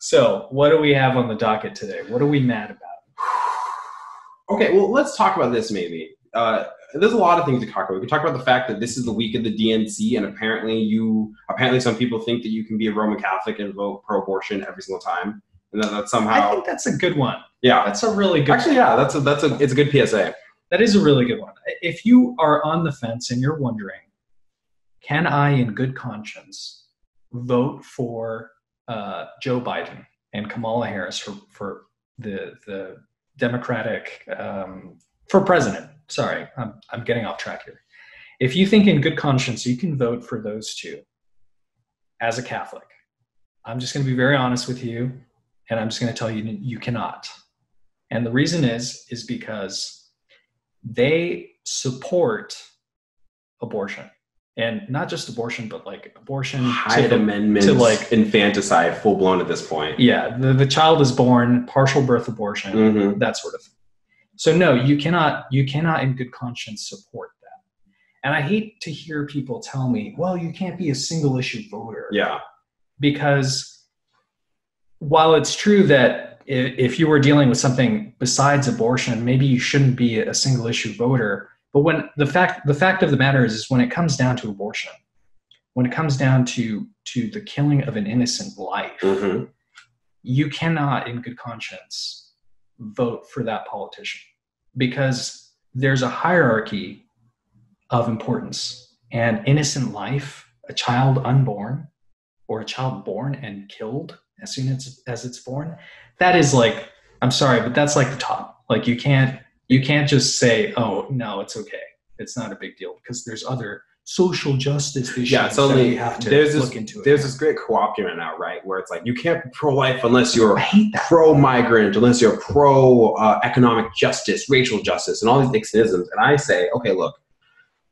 So what do we have on the docket today? What are we mad about? Okay, well, let's talk about this maybe. There's a lot of things to talk about. We can talk about the fact that this is the week of the DNC, and apparently some people think that you can be a Roman Catholic and vote pro-abortion every single time, and that somehow. I think that's a good one. Yeah, that's a really good. Actually, yeah, it's a good PSA. That is a really good one. If you are on the fence and you're wondering, can I, in good conscience, vote for Joe Biden and Kamala Harris for the Democratic for president? Sorry, I'm getting off track here. If you think in good conscience you can vote for those two as a Catholic, I'm just going to be very honest with you, and I'm just going to tell you you cannot. And the reason is because they support abortion. And not just abortion, but like abortion. Hyde Amendment to like infanticide, full blown at this point. Yeah, the child is born, partial birth abortion, that sort of thing. So no, you cannot in good conscience support that. And I hate to hear people tell me, well, you can't be a single issue voter. Yeah. Because while it's true that if you were dealing with something besides abortion, maybe you shouldn't be a single issue voter. But when the fact of the matter is when it comes down to abortion, when it comes down to the killing of an innocent life, you cannot in good conscience vote for that politician, because there's a hierarchy of importance, and innocent life, a child unborn or a child born and killed as soon as it's born, that is like, I'm sorry, but that's like the top. Like you can't just say, oh no, it's okay, it's not a big deal, because there's other social justice issues that we have to look into. There's this great co-option right now, right, where it's like you can't be pro-life unless you're pro-migrant, unless you're pro-economic justice, racial justice, and all these extremisms. And I say, okay, look,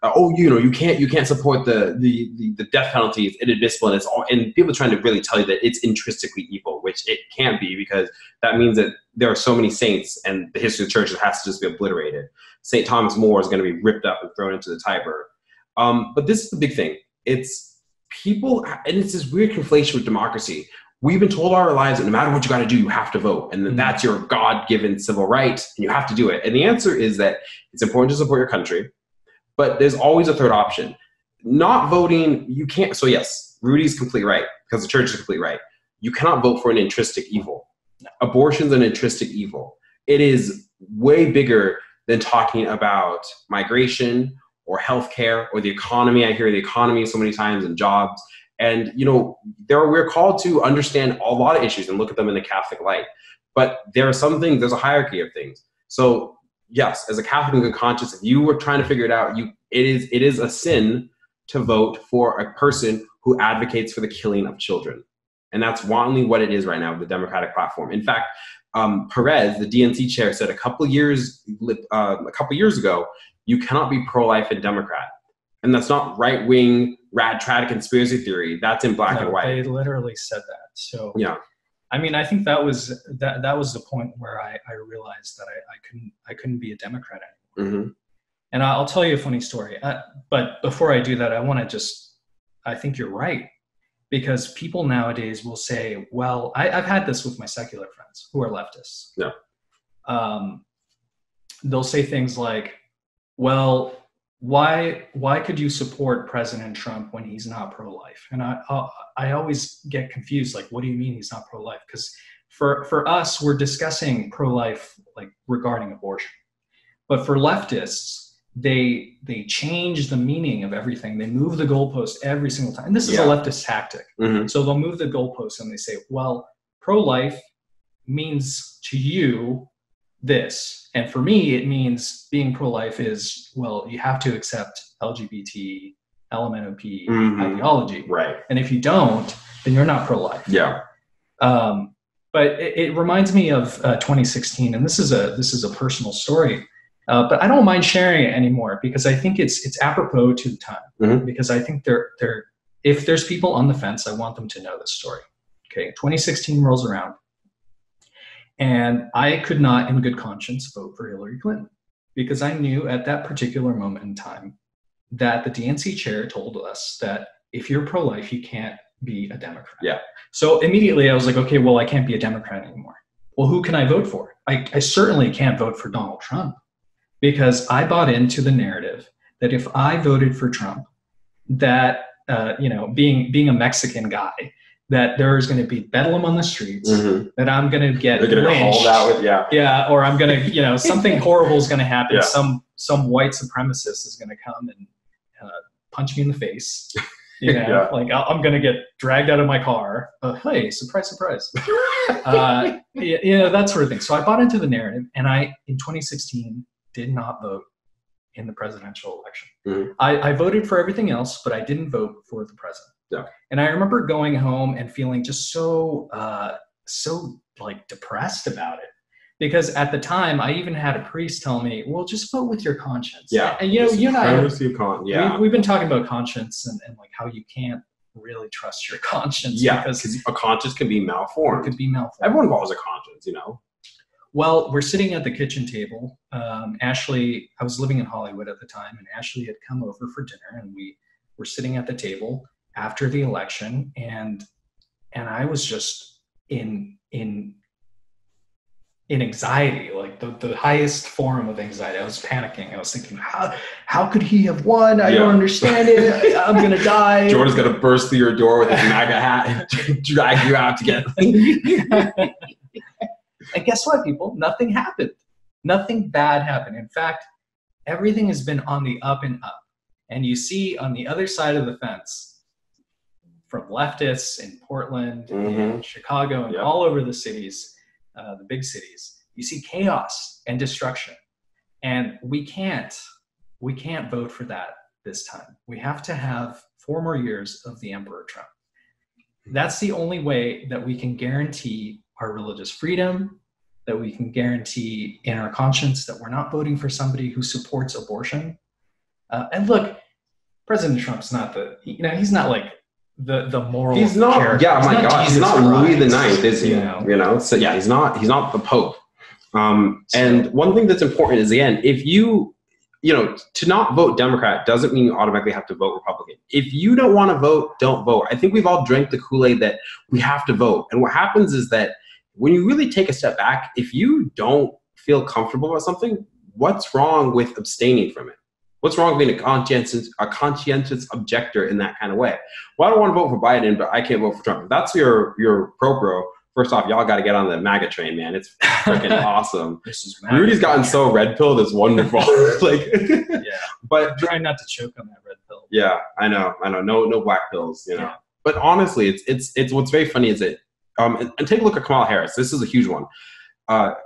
you can't support the death penalty. It's inadmissible, and it's all. And people are trying to really tell you that it's intrinsically evil, which it can't be, because that means that there are so many saints, and the history of the church has to just be obliterated. St. Thomas More is going to be ripped up and thrown into the Tiber. But this is the big thing. It's people, and it's this weird conflation with democracy. We've been told our lives that no matter what you got to do, you have to vote. And that's your God-given civil right, and you have to do it. And the answer is that it's important to support your country, but there's always a third option. Not voting, you can't. So yes, Rudy's completely right, because the church is completely right. You cannot vote for an intrinsic evil. Abortion's an intrinsic evil. It is way bigger than talking about migration or healthcare or the economy. I hear the economy so many times, and jobs. And, we're called to understand a lot of issues and look at them in the Catholic light. But there are some things, there's a hierarchy of things. So yes, as a Catholic in good conscience, if you were trying to figure it out, it is a sin to vote for a person who advocates for the killing of children. And that's wantonly what it is right now with the Democratic platform. In fact, Perez, the DNC chair, said a couple years ago, you cannot be pro-life and Democrat. And that's not right-wing, rad-trad conspiracy theory. That's in black and white. They literally said that. So yeah. I mean, I think that was the point where I realized that I couldn't be a Democrat anymore. And I'll tell you a funny story. But before I do that, I think you're right. Because people nowadays will say, well, I've had this with my secular friends who are leftists. Yeah. They'll say things like, well, why could you support President Trump when he's not pro-life? And I always get confused, like, what do you mean he's not pro-life? Because for us, we're discussing pro-life like regarding abortion. But for leftists, they change the meaning of everything. They move the goalpost every single time. And this is a leftist tactic. So they'll move the goalpost and they say, well, pro-life means to you this. And for me, it means being pro-life is, well, you have to accept LGBT, LMNOP ideology. Right. And if you don't, then you're not pro-life. Yeah. But it reminds me of 2016, and this is a personal story. But I don't mind sharing it anymore, because I think it's apropos to the time. Because I think if there's people on the fence, I want them to know this story. Okay, 2016 rolls around, and I could not, in good conscience, vote for Hillary Clinton, because I knew at that particular moment in time that the DNC chair told us that if you're pro-life, you can't be a Democrat. Yeah. So immediately I was like, okay, well, I can't be a Democrat anymore. Well, who can I vote for? I certainly can't vote for Donald Trump, because I bought into the narrative that if I voted for Trump, that, being a Mexican guy, that there is going to be bedlam on the streets, that I'm going to get lynched, or I'm going to, something horrible is going to happen. Yeah. Some white supremacist is going to come and punch me in the face. Like I'm going to get dragged out of my car. Hey, surprise, surprise. That sort of thing. So I bought into the narrative, and in 2016, did not vote in the presidential election. I voted for everything else, but I didn't vote for the president. Yeah. And I remember going home and feeling just so like depressed about it. Because at the time, I even had a priest tell me, well, just vote with your conscience. Yeah. And you and I, we've been talking about conscience and like how you can't really trust your conscience. Yeah, because a conscience can be malformed. It could be malformed. Everyone follows a conscience, Well, we're sitting at the kitchen table. Ashley, I was living in Hollywood at the time, and Ashley had come over for dinner, and we were sitting at the table after the election, and I was just in anxiety, like the highest form of anxiety. I was panicking. I was thinking, how could he have won? I don't understand it. I'm going to die. Jordan's going to burst through your door with his MAGA hat and drag you out to get And guess what, people? Nothing happened. Nothing bad happened. In fact, everything has been on the up and up. And you see on the other side of the fence, from leftists in Portland, in Chicago, and all over the cities, the big cities, you see chaos and destruction. And we can't vote for that this time. We have to have 4 more years of the Emperor Trump. That's the only way that we can guarantee our religious freedom, that we can guarantee in our conscience that we're not voting for somebody who supports abortion. And look, President Trump's not he's not like the moral. He's not. character. Yeah, my God, he's not Louis the Ninth, is he? So yeah, he's not the Pope. And one thing that's important is, again, if you to not vote Democrat doesn't mean you automatically have to vote Republican. If you don't want to vote, don't vote. I think we've all drank the Kool-Aid that we have to vote. And what happens is that when you really take a step back, if you don't feel comfortable about something, what's wrong with abstaining from it? What's wrong with being a conscientious objector in that kind of way? Well, I don't want to vote for Biden, but I can't vote for Trump. If that's your pro. First off, y'all got to get on the MAGA train, man. It's freaking awesome. Rudy's gotten so red-pilled. It's wonderful. But try not to choke on that red pill. Yeah, I know. No black pills, Yeah. But honestly, it's what's very funny is that, and take a look at Kamala Harris. This is a huge one.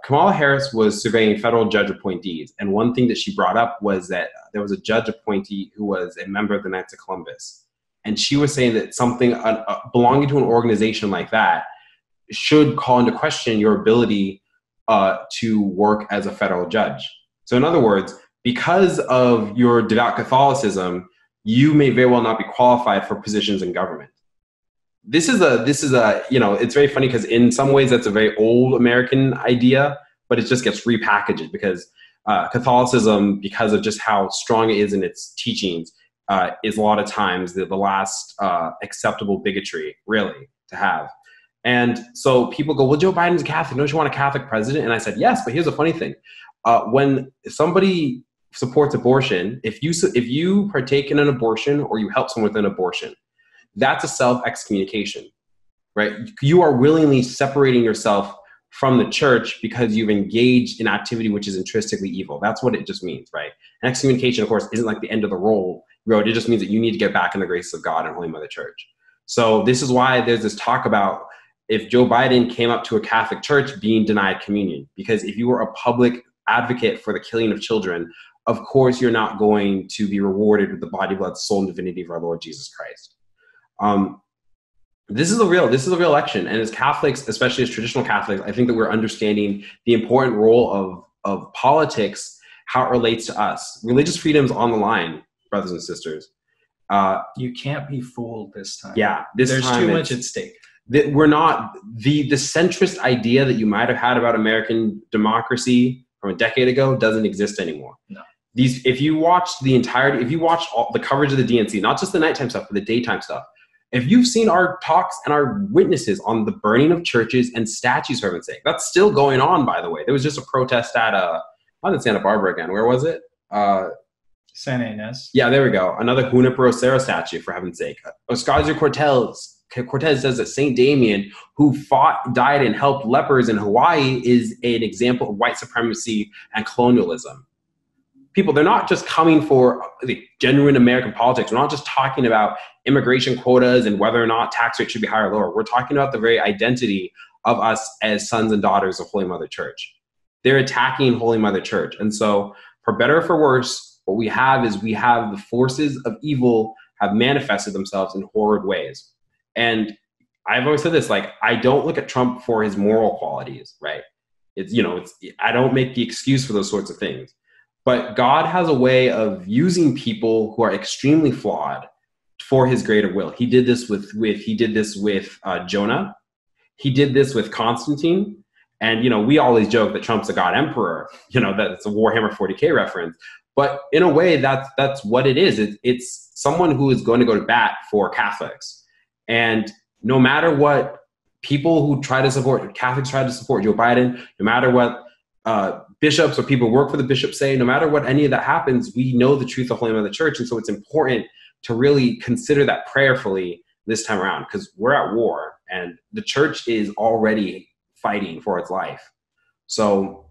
Kamala Harris was surveying federal judge appointees, and one thing that she brought up was that there was a judge appointee who was a member of the Knights of Columbus, and she was saying that something belonging to an organization like that should call into question your ability to work as a federal judge. So in other words, because of your devout Catholicism, you may very well not be qualified for positions in government. This is a it's very funny because in some ways that's a very old American idea, but it just gets repackaged because Catholicism, because of just how strong it is in its teachings, is a lot of times the last acceptable bigotry, really, to have. And so people go, well, Joe Biden's a Catholic. Don't you want a Catholic president? And I said, yes, but here's the funny thing. When somebody supports abortion, if you partake in an abortion or you help someone with an abortion, that's a self-excommunication, right? You are willingly separating yourself from the church because you've engaged in activity which is intrinsically evil. That's what it just means, right? And excommunication, of course, isn't like the end of the road. It just means that you need to get back in the grace of God and Holy Mother Church. So this is why there's this talk about if Joe Biden came up to a Catholic church being denied communion, because if you were a public advocate for the killing of children, of course you're not going to be rewarded with the body, blood, soul, and divinity of our Lord Jesus Christ. This is a real election, and as Catholics, especially as traditional Catholics, I think that we're understanding the important role of politics, how it relates to us. Religious freedom's on the line, brothers and sisters. You can't be fooled this time. Yeah, there's too much at stake. That we're not the centrist idea that you might have had about American democracy from a decade ago doesn't exist anymore. No. If you watch all the coverage of the DNC, not just the nighttime stuff, but the daytime stuff, If you've seen our talks and our witnesses on the burning of churches and statues, for heaven's sake, that's still going on, by the way. There was just a protest at, not in Santa Barbara again. Where was it? Santa Ynez. Yeah, there we go. Another Junipero Serra statue, for heaven's sake. Ocasio-Cortez says that Saint Damien, who fought, died, and helped lepers in Hawaii, is an example of white supremacy and colonialism. People, they're not just coming for the genuine American politics. We're not just talking about immigration quotas and whether or not tax rates should be higher or lower. We're talking about the very identity of us as sons and daughters of Holy Mother Church. They're attacking Holy Mother Church. And so, for better or for worse, what we have is we have the forces of evil have manifested themselves in horrid ways. And I've always said this, like, I don't look at Trump for his moral qualities, right? I don't make the excuse for those sorts of things. But God has a way of using people who are extremely flawed for his greater will. He did this with Jonah. He did this with Constantine. And, we always joke that Trump's a God emperor, that's a Warhammer 40K reference. But in a way, that's what it is. It's someone who is going to go to bat for Catholics. And no matter what people who try to support, Catholics try to support Joe Biden, no matter what bishops or people who work for the bishop say, no matter what any of that happens, we know the truth of Holy Mother Church. And so it's important to really consider that prayerfully this time around, because we're at war and the church is already fighting for its life. So,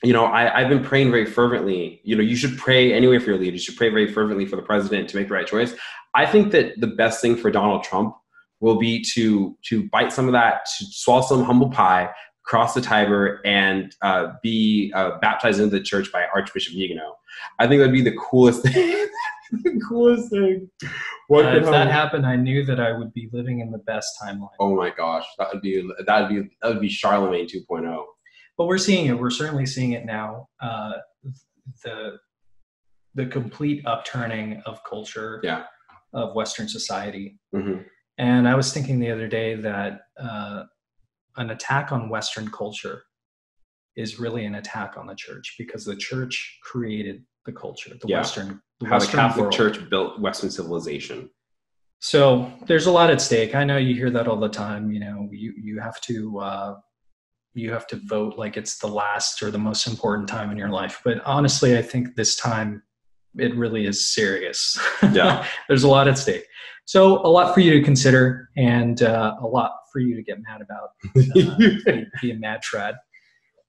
I've been praying very fervently. You should pray anyway for your leader. You should pray very fervently for the president to make the right choice. I think that the best thing for Donald Trump will be to bite some of that, to swallow some humble pie, cross the Tiber, and be baptized into the church by Archbishop Vigano. I think that'd be the coolest thing. The coolest thing. If that happened, I knew that I would be living in the best timeline. Oh my gosh, that would be Charlemagne 2.0. But we're seeing it. We're certainly seeing it now. The complete upturning of culture, of Western society. Mm-hmm. And I was thinking the other day that an attack on Western culture is really an attack on the church, because the church created the culture, the Western Catholic world. Church built Western civilization. So there's a lot at stake. I know you hear that all the time. You have to vote like it's the last or the most important time in your life. But honestly, I think this time it really is serious. Yeah. There's a lot at stake. So a lot for you to consider, and a lot for you to get mad about. Be a mad trad.